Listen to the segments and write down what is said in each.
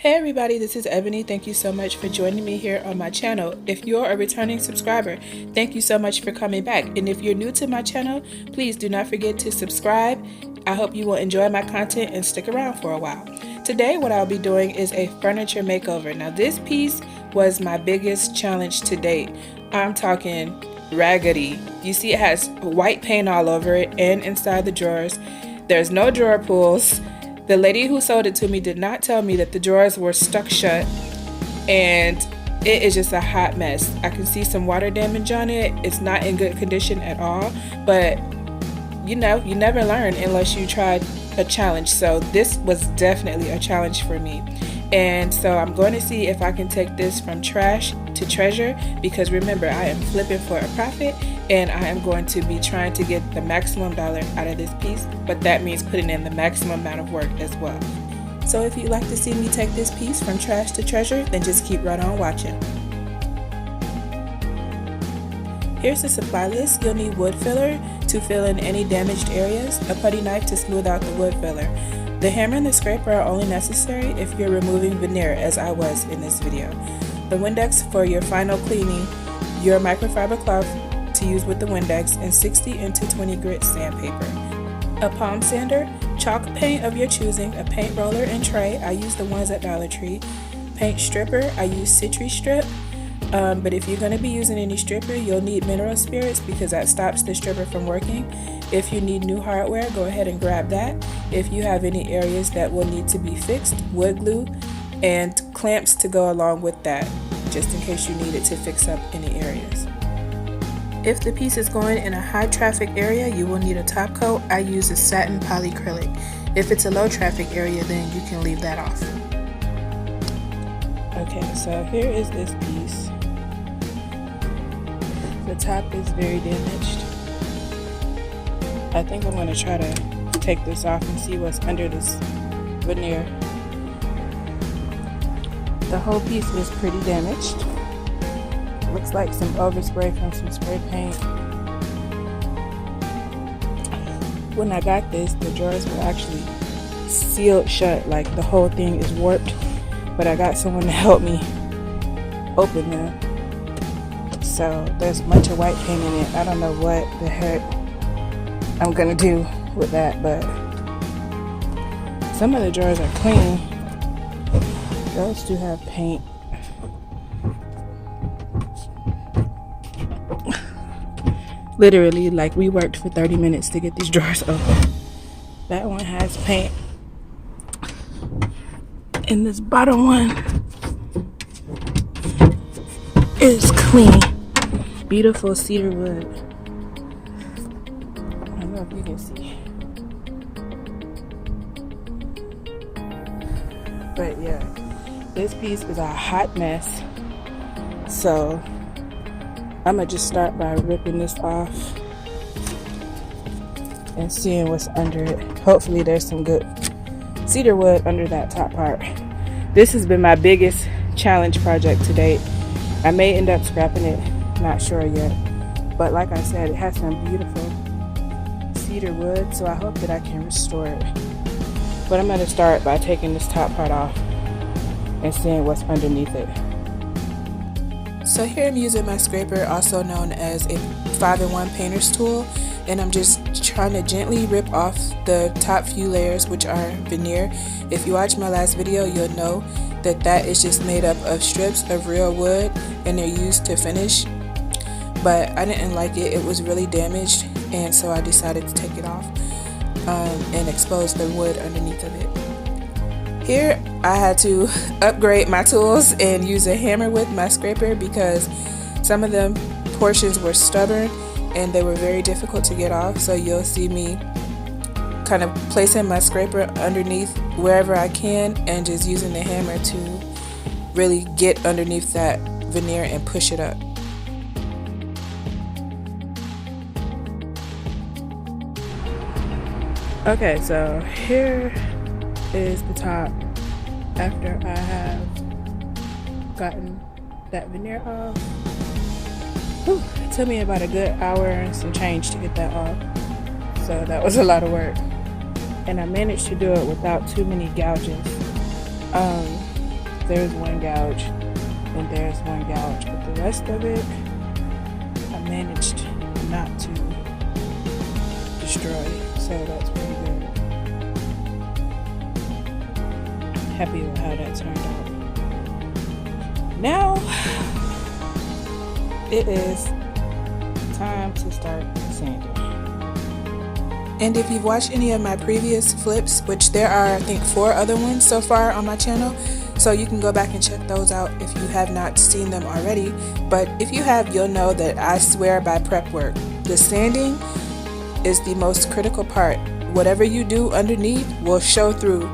Hey everybody, this is Ebonee. Thank you so much for joining me here on my channel. If you're a returning subscriber, thank you so much for coming back. And if you're new to my channel, please do not forget to subscribe. I hope you will enjoy my content and stick around for a while. Today, what I'll be doing is a furniture makeover. Now, this piece was my biggest challenge to date. I'm talking raggedy. You see it has white paint all over it and inside the drawers. There's no drawer pulls. The lady who sold it to me did not tell me that the drawers were stuck shut, and it is just a hot mess. I can see some water damage on it. It's not in good condition at all, but you know, you never learn unless you try a challenge. So this was definitely a challenge for me. And so I'm going to see if I can take this from trash to treasure, because remember, I am flipping for a profit and I am going to be trying to get the maximum dollar out of this piece, but that means putting in the maximum amount of work as well. So if you'd like to see me take this piece from trash to treasure, then just keep right on watching. Here's the supply list. You'll need wood filler to fill in any damaged areas, a putty knife to smooth out the wood filler. The hammer and the scraper are only necessary if you're removing veneer, as I was in this video. The Windex for your final cleaning, your microfiber cloth to use with the Windex, and 60 into 20 grit sandpaper. A palm sander, chalk paint of your choosing, a paint roller and tray. I use the ones at Dollar Tree. Paint stripper, I use Citri strip. But if you're going to be using any stripper, you'll need mineral spirits because that stops the stripper from working. If you need new hardware, go ahead and grab that. If you have any areas that will need to be fixed, wood glue and clamps to go along with that, just in case you need it to fix up any areas. If the piece is going in a high traffic area, you will need a top coat. I use a satin polyacrylic. If it's a low traffic area, then you can leave that off. Okay, so here is this piece. The top is very damaged. I think I'm going to try to take this off and see what's under this veneer. The whole piece is pretty damaged. Looks like some overspray from some spray paint. When I got this, the drawers were actually sealed shut, like the whole thing is warped, but I got someone to help me open them. So there's a bunch of white paint in it. I don't know what the heck I'm gonna do with that, but some of the drawers are clean. Those do have paint. Literally, like, we worked for 30 minutes to get these drawers open. That one has paint. And this bottom one is clean. Beautiful cedar wood. I don't know if you can see. But yeah, this piece is a hot mess. So I'm gonna just start by ripping this off and seeing what's under it. Hopefully there's some good cedar wood under that top part. This has been my biggest challenge project to date. I may end up scrapping it, not sure yet. But like I said, it has some beautiful cedar wood, so I hope that I can restore it. But I'm gonna start by taking this top part off and seeing what's underneath it. So here I'm using my scraper, also known as a 5-in-1 painter's tool, and I'm just trying to gently rip off the top few layers, which are veneer. If you watch my last video, you'll know that that is just made up of strips of real wood and they're used to finish. But I didn't like it. It was really damaged, and so I decided to take it off and expose the wood underneath of it. Here I had to upgrade my tools and use a hammer with my scraper because some of them portions were stubborn and they were very difficult to get off. So you'll see me kind of placing my scraper underneath wherever I can and just using the hammer to really get underneath that veneer and push it up. Okay, so here is the top after I have gotten that veneer off. Whew, it took me about a good hour and some change to get that off, so that was a lot of work, and I managed to do it without too many gouges. there's one gouge and there's one gouge, but the rest of it I managed not to destroy, so that's pretty good. Happy with how that turned out. Now it is time to start sanding. And if you've watched any of my previous flips, which there are I think 4 other ones so far on my channel, so you can go back and check those out if you have not seen them already. But if you have, you'll know that I swear by prep work. The sanding is the most critical part. Whatever you do underneath will show through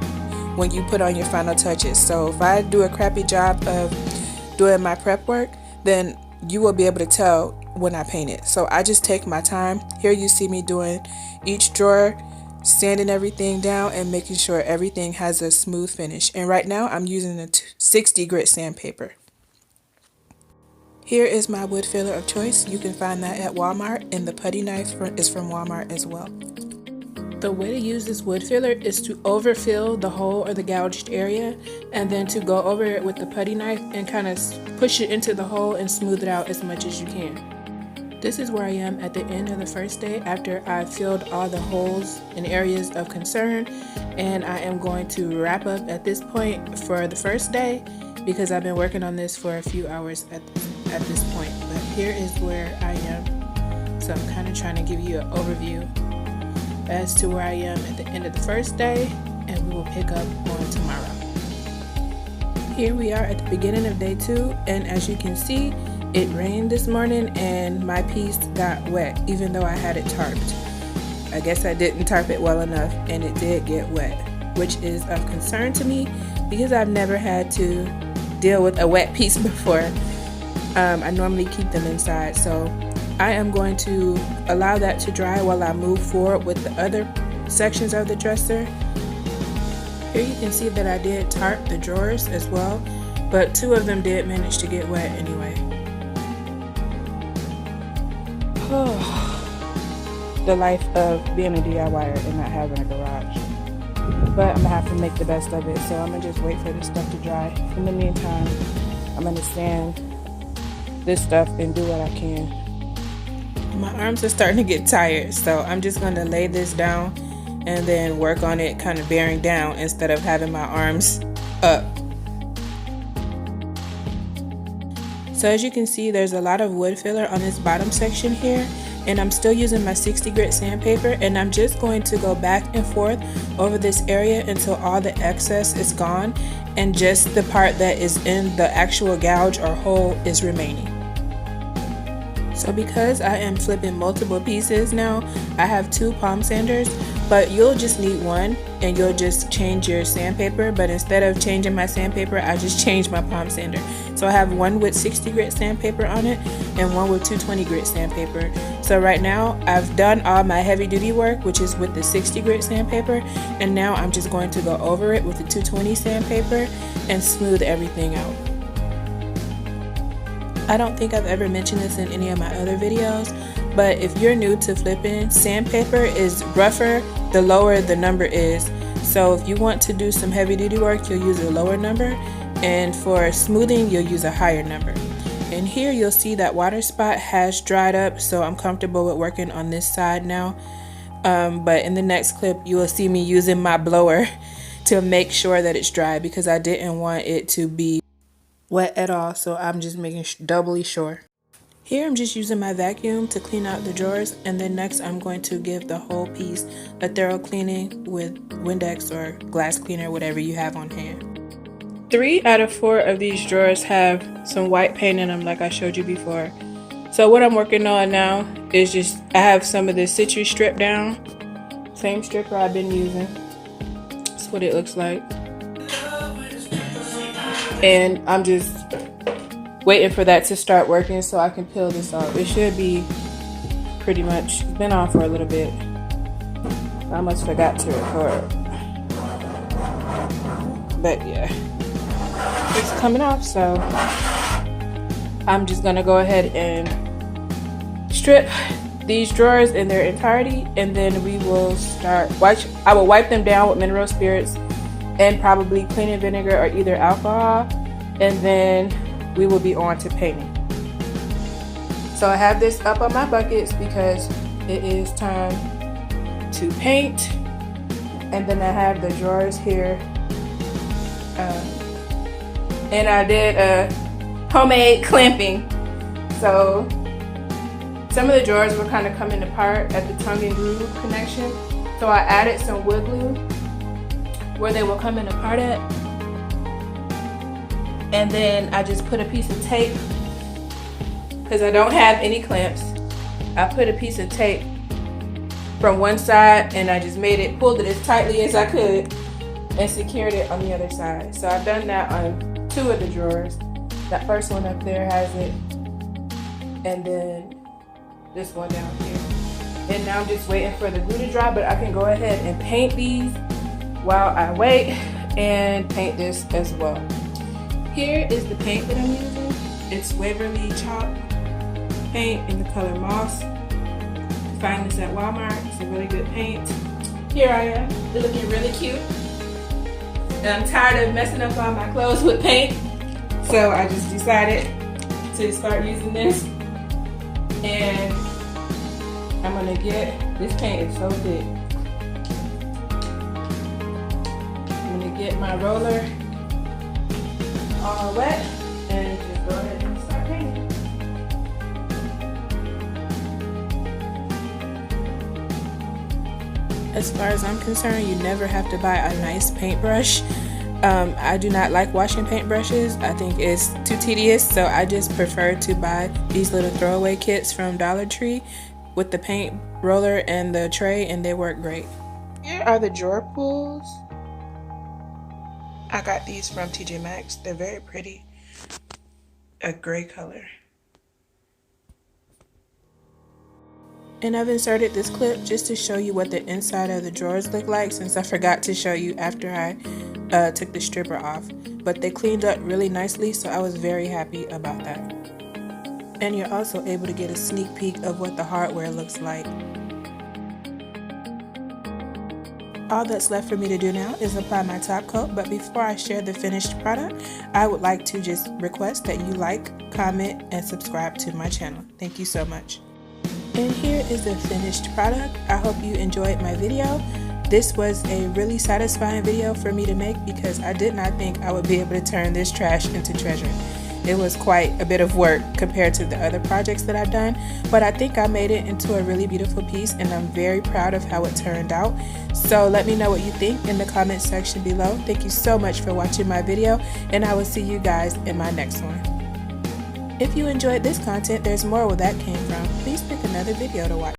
when you put on your final touches. So if I do a crappy job of doing my prep work, then you will be able to tell when I paint it. So I just take my time. Here you see me doing each drawer, sanding everything down and making sure everything has a smooth finish. And right now I'm using a 60 grit sandpaper. Here is my wood filler of choice. You can find that at Walmart, and the putty knife is from Walmart as well. The way to use this wood filler is to overfill the hole or the gouged area, and then to go over it with the putty knife and kind of push it into the hole and smooth it out as much as you can. This is where I am at the end of the first day after I've filled all the holes and areas of concern, and I am going to wrap up at this point for the first day because I've been working on this for a few hours at this point. But here is where I am, so I'm kind of trying to give you an overview as to where I am at the end of the first day, and we will pick up on tomorrow. Here we are at the beginning of day 2, and as you can see, it rained this morning and my piece got wet even though I had it tarped. I guess I didn't tarp it well enough and it did get wet, which is of concern to me because I've never had to deal with a wet piece before. I normally keep them inside, so I am going to allow that to dry while I move forward with the other sections of the dresser. Here you can see that I did tarp the drawers as well, but 2 of them did manage to get wet anyway. The life of being a DIYer and not having a garage. But I'm gonna have to make the best of it, so I'm gonna just wait for this stuff to dry. In the meantime, I'm gonna sand this stuff and do what I can. My arms are starting to get tired, so I'm just gonna lay this down and then work on it kind of bearing down instead of having my arms up. So as you can see, there's a lot of wood filler on this bottom section here, and I'm still using my 60 grit sandpaper, and I'm just going to go back and forth over this area until all the excess is gone and just the part that is in the actual gouge or hole is remaining. So because I am flipping multiple pieces now, I have 2 palm sanders, but you'll just need one and you'll just change your sandpaper. But instead of changing my sandpaper, I just changed my palm sander. So I have one with 60 grit sandpaper on it and one with 220 grit sandpaper. So right now I've done all my heavy duty work, which is with the 60 grit sandpaper, and now I'm just going to go over it with the 220 sandpaper and smooth everything out. I don't think I've ever mentioned this in any of my other videos, but if you're new to flipping, sandpaper is rougher the lower the number is. So if you want to do some heavy duty work, you'll use a lower number, and for smoothing you'll use a higher number. And here you'll see that water spot has dried up, so I'm comfortable with working on this side now. But in the next clip you will see me using my blower to make sure that it's dry because I didn't want it to be wet at all, so I'm just making doubly sure. Here I'm just using my vacuum to clean out the drawers, and then next I'm going to give the whole piece a thorough cleaning with Windex or glass cleaner, whatever you have on hand. 3 out of 4 of these drawers have some white paint in them like I showed you before. So what I'm working on now is just, I have some of this citrus strip down, same stripper I've been using. That's what it looks like. And I'm just waiting for that to start working so I can peel this off. It should be pretty much, it's been on for a little bit. I almost forgot to record. But yeah, it's coming off, so I'm just gonna go ahead and strip these drawers in their entirety, and then we will start, I will wipe them down with mineral spirits and probably cleaning vinegar or either alcohol, and then we will be on to painting. So I have this up on my buckets because it is time to paint. And then I have the drawers here. And I did a homemade clamping. So some of the drawers were kind of coming apart at the tongue and groove connection. So I added some wood glue where they were coming apart at. And then I just put a piece of tape, because I don't have any clamps. I put a piece of tape from one side and I just pulled it as tightly as I could and secured it on the other side. So I've done that on 2 of the drawers. That first one up there has it, and then this one down here. And now I'm just waiting for the glue to dry, but I can go ahead and paint these while I wait, and paint this as well. Here is the paint that I'm using. It's Waverly Chalk paint in the color Moss. Find this at Walmart. It's a really good paint. Here I am. They're looking really cute. And I'm tired of messing up all my clothes with paint, so I just decided to start using this. And I'm gonna this paint is so thick. I'm gonna get my roller all wet and just go ahead and start painting. As far as I'm concerned, you never have to buy a nice paintbrush. I do not like washing paintbrushes. I think it's too tedious, so I just prefer to buy these little throwaway kits from Dollar Tree with the paint roller and the tray, and they work great. Here are the drawer pulls. I got these from TJ Maxx. They're very pretty. A gray color. And I've inserted this clip just to show you what the inside of the drawers look like, since I forgot to show you after I took the stripper off. But they cleaned up really nicely, so I was very happy about that. And you're also able to get a sneak peek of what the hardware looks like. All that's left for me to do now is apply my top coat, but before I share the finished product, I would like to just request that you like, comment, and subscribe to my channel. Thank you so much. And here is the finished product. I hope you enjoyed my video. This was a really satisfying video for me to make because I did not think I would be able to turn this trash into treasure. It was quite a bit of work compared to the other projects that I've done, but I think I made it into a really beautiful piece, and I'm very proud of how it turned out. So let me know what you think in the comment section below. Thank you so much for watching my video, and I will see you guys in my next one. If you enjoyed this content, there's more where that came from. Please pick another video to watch.